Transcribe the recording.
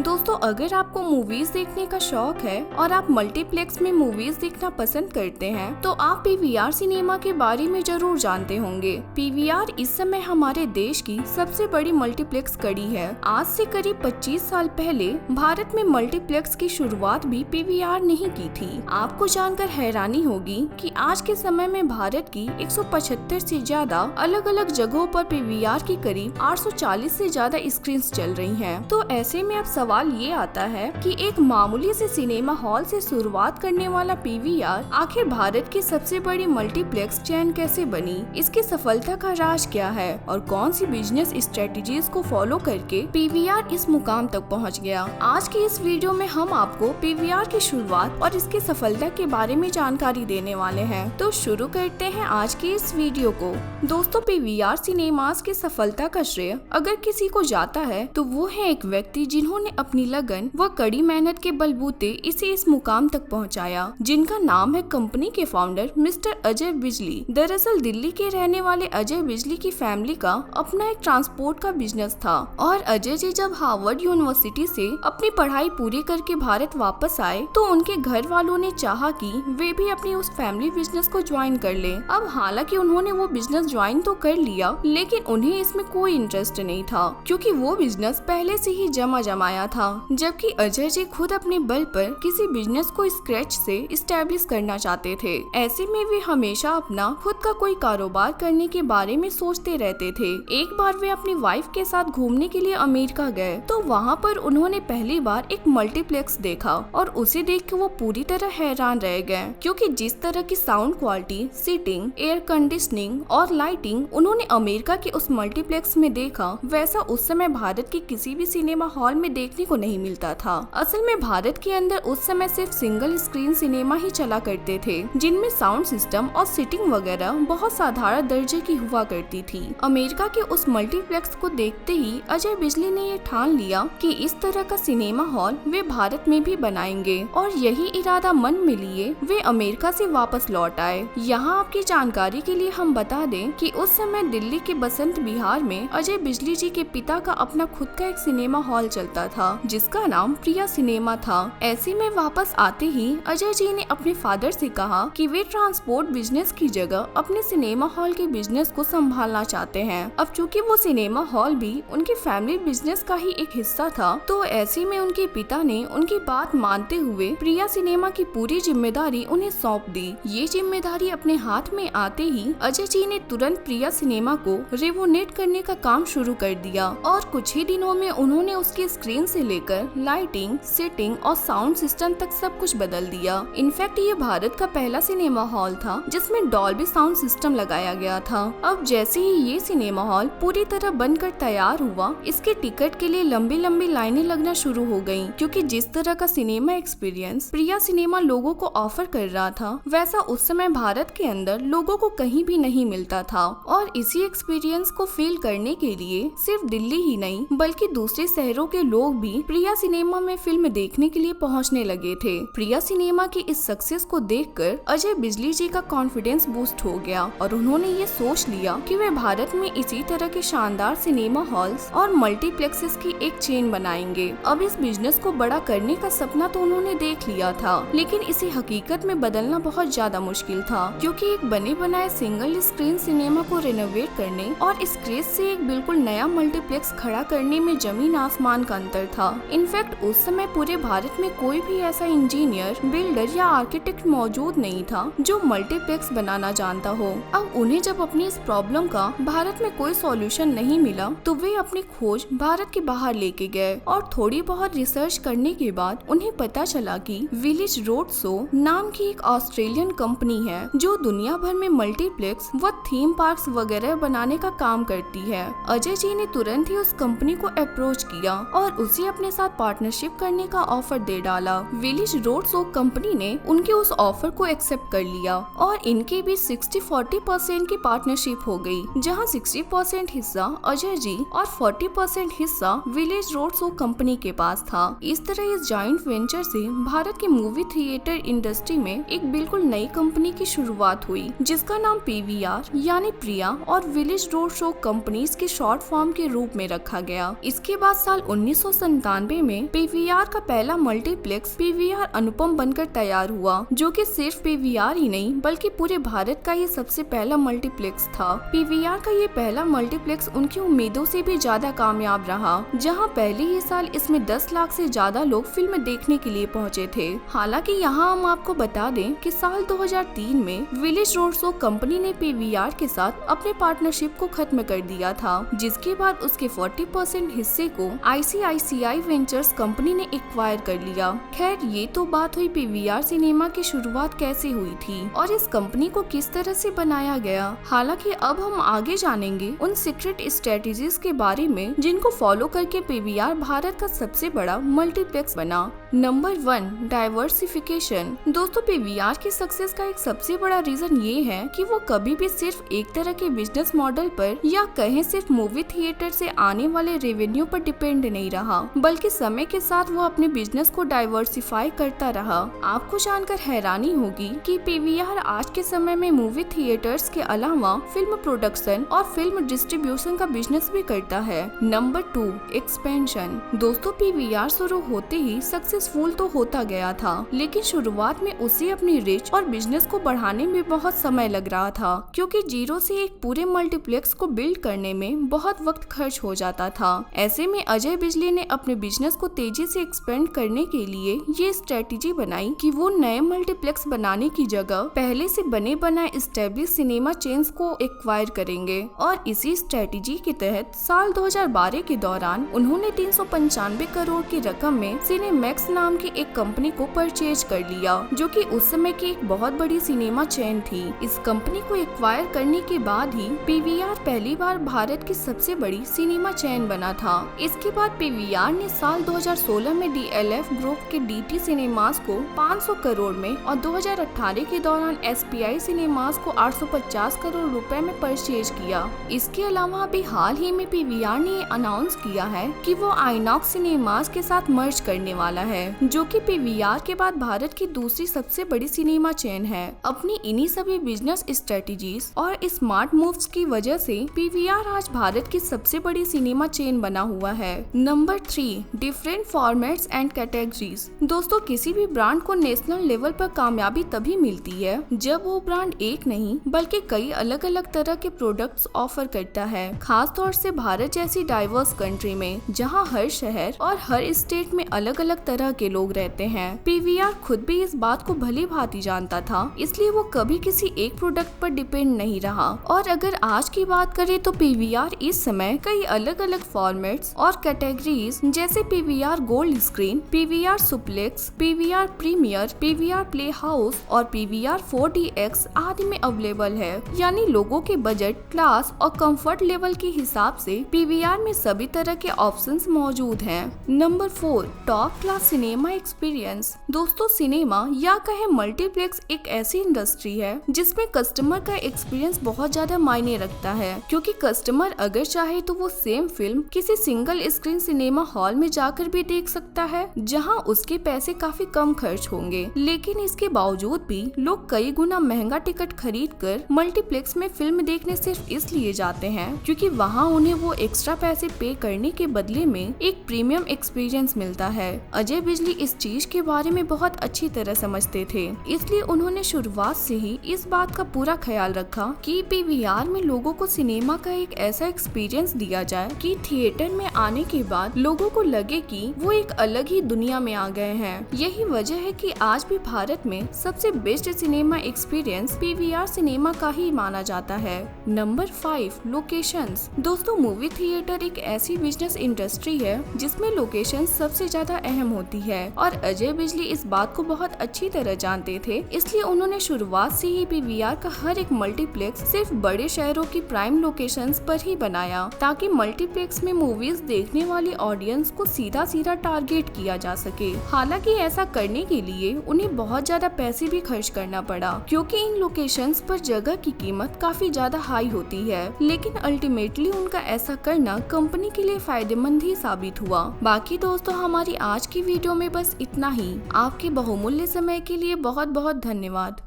दोस्तों, अगर आपको मूवीज देखने का शौक है और आप मल्टीप्लेक्स में मूवीज देखना पसंद करते हैं तो आप पीवीआर सिनेमा के बारे में जरूर जानते होंगे। पीवीआर इस समय हमारे देश की सबसे बड़ी मल्टीप्लेक्स कड़ी है। आज से करीब 25 साल पहले भारत में मल्टीप्लेक्स की शुरुआत भी पीवीआर ने ही की थी। आपको जानकर हैरानी होगी कि आज के समय में भारत की 175 से ज्यादा अलग अलग जगहों पर पीवीआर की करीब 840 से ज्यादा स्क्रीन चल रही हैं। तो ऐसे में अब सवाल ये आता है कि एक मामूली से सिनेमा हॉल से शुरुआत करने वाला पीवीआर आखिर भारत की सबसे बड़ी मल्टीप्लेक्स चेन कैसे बनी, इसकी सफलता का राज क्या है और कौन सी बिजनेस स्ट्रेटजीज को फॉलो करके पीवीआर इस मुकाम तक पहुंच गया। आज की इस वीडियो में हम आपको पीवीआर की शुरुआत और इसकी सफलता के बारे में जानकारी देने वाले हैं। तो शुरू करते हैं आज की इस वीडियो को। दोस्तों, पीवीआर सिनेमास की सफलता का श्रेय अगर किसी को जाता है तो वो है एक व्यक्ति जिन्होंने अपनी लगन व कड़ी मेहनत के बलबूते इसे इस मुकाम तक पहुंचाया, जिनका नाम है कंपनी के फाउंडर मिस्टर अजय बिजली। दरअसल दिल्ली के रहने वाले अजय बिजली की फैमिली का अपना एक ट्रांसपोर्ट का बिजनेस था और अजय जी जब हार्वर्ड यूनिवर्सिटी से अपनी पढ़ाई पूरी करके भारत वापस आए तो उनके घर वालों ने चाहा कि वे भी अपनी उस फैमिली बिजनेस को ज्वाइन कर ले। अब हालांकि उन्होंने वो बिजनेस ज्वाइन तो कर लिया, लेकिन उन्हें इसमें कोई इंटरेस्ट नहीं था क्योंकि वो बिजनेस पहले से ही जमाया था। जबकि अजय जी खुद अपने बल पर किसी बिजनेस को स्क्रैच से इस्टेब्लिश करना चाहते थे। ऐसे में वे हमेशा अपना खुद का कोई कारोबार करने के बारे में सोचते रहते थे। एक बार वे अपनी वाइफ के साथ घूमने के लिए अमेरिका गए तो वहाँ पर उन्होंने पहली बार एक मल्टीप्लेक्स देखा और उसे देख के वो पूरी तरह हैरान रह गए क्योंकि जिस तरह की sound quality, seating, air conditioning और लाइटिंग उन्होंने अमेरिका के उस मल्टीप्लेक्स में देखा, वैसा उस समय भारत के किसी भी सिनेमा हॉल में देखने को नहीं मिलता था। असल में भारत के अंदर उस समय सिर्फ सिंगल स्क्रीन सिनेमा ही चला करते थे, जिनमें साउंड सिस्टम और सीटिंग वगैरह बहुत साधारण दर्जे की हुआ करती थी। अमेरिका के उस मल्टीप्लेक्स को देखते ही अजय बिजली ने ये ठान लिया कि इस तरह का सिनेमा हॉल वे भारत में भी बनाएंगे और यही इरादा मन में लिए वे अमेरिका से वापस लौट आए। यहाँ आपकी जानकारी के लिए हम बता दें कि उस समय दिल्ली के बसंत विहार में अजय बिजली जी के पिता का अपना खुद का एक सिनेमा हॉल चलता था जिसका नाम प्रिया सिनेमा था। ऐसे में वापस आते ही अजय जी ने अपने फादर से कहा कि वे ट्रांसपोर्ट बिजनेस की जगह अपने सिनेमा हॉल के बिजनेस को संभालना चाहते हैं। अब चूंकि वो सिनेमा हॉल भी उनके फैमिली बिजनेस का ही एक हिस्सा था तो ऐसे में उनके पिता ने उनकी बात मानते हुए प्रिया सिनेमा की पूरी जिम्मेदारी उन्हें सौंप दी। ये जिम्मेदारी अपने हाथ में आते ही अजय जी ने तुरंत प्रिया सिनेमा को रेवोनेट करने का काम शुरू कर दिया और कुछ ही दिनों में उन्होंने उसकी स्क्रीन से लेकर लाइटिंग, सीटिंग और साउंड सिस्टम तक सब कुछ बदल दिया। इनफैक्ट ये भारत का पहला सिनेमा हॉल था जिसमें डॉल्बी साउंड सिस्टम लगाया गया था। अब जैसे ही ये सिनेमा हॉल पूरी तरह बनकर तैयार हुआ, इसके टिकट के लिए लंबी लंबी लाइनें लगना शुरू हो गयी क्योंकि जिस तरह का सिनेमा एक्सपीरियंस प्रिया सिनेमा लोगों को ऑफर कर रहा था वैसा उस समय भारत के अंदर लोगों को कहीं भी नहीं मिलता था। और इसी एक्सपीरियंस को फील करने के लिए सिर्फ दिल्ली ही नहीं बल्कि दूसरे शहरों के लोग भी प्रिया सिनेमा में फिल्म देखने के लिए पहुंचने लगे थे। प्रिया सिनेमा की इस सक्सेस को देखकर अजय बिजली जी का कॉन्फिडेंस बूस्ट हो गया और उन्होंने ये सोच लिया कि वे भारत में इसी तरह के शानदार सिनेमा हॉल्स और मल्टीप्लेक्सेस की एक चेन बनाएंगे। अब इस बिजनेस को बड़ा करने का सपना तो उन्होंने देख लिया था, लेकिन इसे हकीकत में बदलना बहुत ज्यादा मुश्किल था क्योंकि एक बने बनाए सिंगल स्क्रीन सिनेमा को रेनोवेट करने और स्क्रेच से एक बिल्कुल नया मल्टीप्लेक्स खड़ा करने में जमीन आसमान का अंतर था। इनफैक्ट उस समय पूरे भारत में कोई भी ऐसा इंजीनियर, बिल्डर या आर्किटेक्ट मौजूद नहीं था जो मल्टीप्लेक्स बनाना जानता हो। अब उन्हें जब अपनी इस प्रॉब्लम का भारत में कोई सॉल्यूशन नहीं मिला तो वे अपनी खोज भारत के बाहर लेके गए और थोड़ी बहुत रिसर्च करने के बाद उन्हें पता चला कि विलेज रोड शो नाम की एक ऑस्ट्रेलियन कंपनी है जो दुनिया भर में मल्टीप्लेक्स व थीम पार्क्स वगैरह बनाने का काम करती है। अजय जी ने तुरंत ही उस कंपनी को अप्रोच किया और उसे अपने साथ पार्टनरशिप करने का ऑफर दे डाला। विलेज रोड शो कंपनी ने उनके उस ऑफर को एक्सेप्ट कर लिया और इनके भी 60-40% की पार्टनरशिप हो गई, जहां 60% हिस्सा अजय जी और 40% हिस्सा विलेज रोड शो कंपनी के पास था। इस तरह इस जॉइंट वेंचर से भारत के मूवी थिएटर इंडस्ट्री में एक बिल्कुल नई कंपनी की शुरुआत हुई जिसका नाम पीवीआर यानी प्रिया और विलेज रोड शो कंपनीज के शॉर्ट फॉर्म के रूप में रखा गया। इसके बाद साल 1997 1997 में पीवीआर का पहला मल्टीप्लेक्स पीवीआर अनुपम बनकर तैयार हुआ, जो कि सिर्फ पीवीआर ही नहीं बल्कि पूरे भारत का ये सबसे पहला मल्टीप्लेक्स था। पीवीआर का ये पहला मल्टीप्लेक्स उनकी उम्मीदों से भी ज्यादा कामयाब रहा, जहां पहले ही साल इसमें 10 लाख से ज्यादा लोग फिल्म देखने के लिए पहुंचे थे। हालांकि यहाँ हम आपको बता दें कि साल 2003 में विलेज रोड शो कंपनी ने पीवीआर के साथ अपने पार्टनरशिप को खत्म कर दिया था, जिसके बाद उसके 40% हिस्से को आईसीआईसीआई वेंचर्स कंपनी ने एक्वायर कर लिया। खैर, ये तो बात हुई पीवीआर सिनेमा की शुरुआत कैसे हुई थी और इस कंपनी को किस तरह से बनाया गया। हालांकि अब हम आगे जानेंगे उन सीक्रेट स्ट्रेटेजीज के बारे में जिनको फॉलो करके पीवीआर भारत का सबसे बड़ा मल्टीप्लेक्स बना। Number 1, diversification. दोस्तों, पीवीआर की सक्सेस का एक सबसे बड़ा रीजन ये है कि वो कभी भी सिर्फ एक तरह के बिजनेस मॉडल पर या कहें सिर्फ मूवी थिएटर से आने वाले रेवेन्यू पर डिपेंड नहीं रहा, बल्कि समय के साथ वो अपने बिजनेस को डाइवर्सिफाई करता रहा। आपको जानकर हैरानी होगी कि पीवीआर आज के समय में मूवी थिएटर्स के अलावा फिल्म प्रोडक्शन और फिल्म डिस्ट्रीब्यूशन का बिजनेस भी करता है। Number 2, expansion. दोस्तों, पीवीआर शुरू होते ही सक्सेसफुल तो होता गया था, लेकिन शुरुआत में उसे अपनी रीच और बिजनेस को बढ़ाने में बहुत समय लग रहा था, क्योंकि जीरो से एक पूरे मल्टीप्लेक्स को बिल्ड करने में बहुत वक्त खर्च हो जाता था। ऐसे में अजय बिजली ने अपने बिजनेस को तेजी से एक्सपेंड करने के लिए ये स्ट्रेटेजी बनाई कि वो नए मल्टीप्लेक्स बनाने की जगह पहले से बने बनाए एस्टेब्लिश सिनेमा चेन्स को एक्वायर करेंगे, और इसी स्ट्रेटेजी के तहत साल 2012 के दौरान उन्होंने 395 करोड़ की रकम में सिनेमैक्स नाम की एक कंपनी को परचेज कर लिया, जो कि उस समय की एक बहुत बड़ी सिनेमा चेन थी। इस कंपनी को एक्वायर करने के बाद ही पीवीआर पहली बार भारत की सबसे बड़ी सिनेमा चेन बना था। इसके बाद पीवीआर ने साल 2016 में डीएलएफ ग्रुप के डीटी सिनेमास को 500 करोड़ में और 2018 के दौरान एसपीआई सिनेमास को 850 करोड़ रुपए में परचेज किया। इसके अलावा अभी हाल ही में पीवीआर ने ये अनाउंस किया है कि वो आइनॉक्स सिनेमास के साथ मर्ज करने वाला है, जो कि पीवीआर के बाद भारत की दूसरी सबसे बड़ी सिनेमा चेन है। अपनी इन्हीं सभी बिजनेस स्ट्रेटेजीज और स्मार्ट मूव्स की वजह से पीवीआर आज भारत की सबसे बड़ी सिनेमा चेन बना हुआ है। Number 3, different formats and categories. दोस्तों, किसी भी ब्रांड को नेशनल लेवल पर कामयाबी तभी मिलती है जब वो ब्रांड एक नहीं बल्कि कई अलग अलग तरह के प्रोडक्ट्स ऑफर करता है, खास तौर से भारत जैसी डाइवर्स कंट्री में, जहां हर शहर और हर स्टेट में अलग अलग तरह के लोग रहते हैं। पीवीआर खुद भी इस बात को भली भांति जानता था, इसलिए वो कभी किसी एक प्रोडक्ट पर डिपेंड नहीं रहा। और अगर आज की बात करें तो पीवीआर इस समय कई अलग अलग फॉर्मेट्स और कैटेगरीज जैसे PVR gold screen, PVR superplex, PVR premiere, PVR play house और पीवीआर 4DX आदि में अवेलेबल है। यानी लोगों के बजट, क्लास और कंफर्ट लेवल के हिसाब से पीवीआर में सभी तरह के ऑप्शंस मौजूद हैं। Number 4, top class cinema experience. दोस्तों, सिनेमा या कहे मल्टीप्लेक्स एक ऐसी इंडस्ट्री है जिसमें कस्टमर का एक्सपीरियंस बहुत ज्यादा मायने रखता है, क्योंकि कस्टमर अगर चाहे तो वो सेम फिल्म किसी सिंगल स्क्रीन सिनेमा हॉल में जाकर भी देख सकता है, जहां उसके पैसे काफी कम खर्च होंगे। लेकिन इसके बावजूद भी लोग कई गुना महंगा टिकट खरीद कर मल्टीप्लेक्स में फिल्म देखने सिर्फ इसलिए जाते हैं क्योंकि वहां उन्हें वो एक्स्ट्रा पैसे पे करने के बदले में एक प्रीमियम एक्सपीरियंस मिलता है। अजय बिजली इस चीज के बारे में बहुत अच्छी तरह समझते थे, इसलिए उन्होंने शुरुआत से ही इस बात का पूरा ख्याल रखा कि पीवीआर में लोगों को सिनेमा का एक ऐसा एक्सपीरियंस दिया जाए कि थिएटर में आने के बाद लोगों को लगे कि वो एक अलग ही दुनिया में आ गए हैं। यही वजह है कि आज भी भारत में सबसे best cinema experience PVR cinema का ही माना जाता है। Number 5, locations. दोस्तों, मूवी थिएटर एक ऐसी बिजनेस इंडस्ट्री है जिसमें लोकेशन सबसे ज्यादा अहम होती है, और अजय बिजली इस बात को बहुत अच्छी तरह जानते थे। इसलिए उन्होंने शुरुआत से ही पीवीआर का हर एक मल्टीप्लेक्स सिर्फ बड़े शहरों की प्राइम लोकेशंस पर ही बनाया, ताकि मल्टीप्लेक्स में मूवीज देखने वाली ऑडियंस को सीधा सीधा टारगेट किया जा सके। हालांकि ऐसा करने के लिए उन्हें बहुत ज्यादा पैसे भी खर्च करना पड़ा, क्योंकि इन लोकेशंस पर जगह की कीमत काफी ज्यादा हाई होती है। लेकिन अल्टीमेटली उनका ऐसा करना कंपनी के लिए फायदेमंद ही साबित हुआ। बाकी दोस्तों, हमारी आज की वीडियो में बस इतना ही। आपके बहुमूल्य समय के लिए बहुत बहुत धन्यवाद।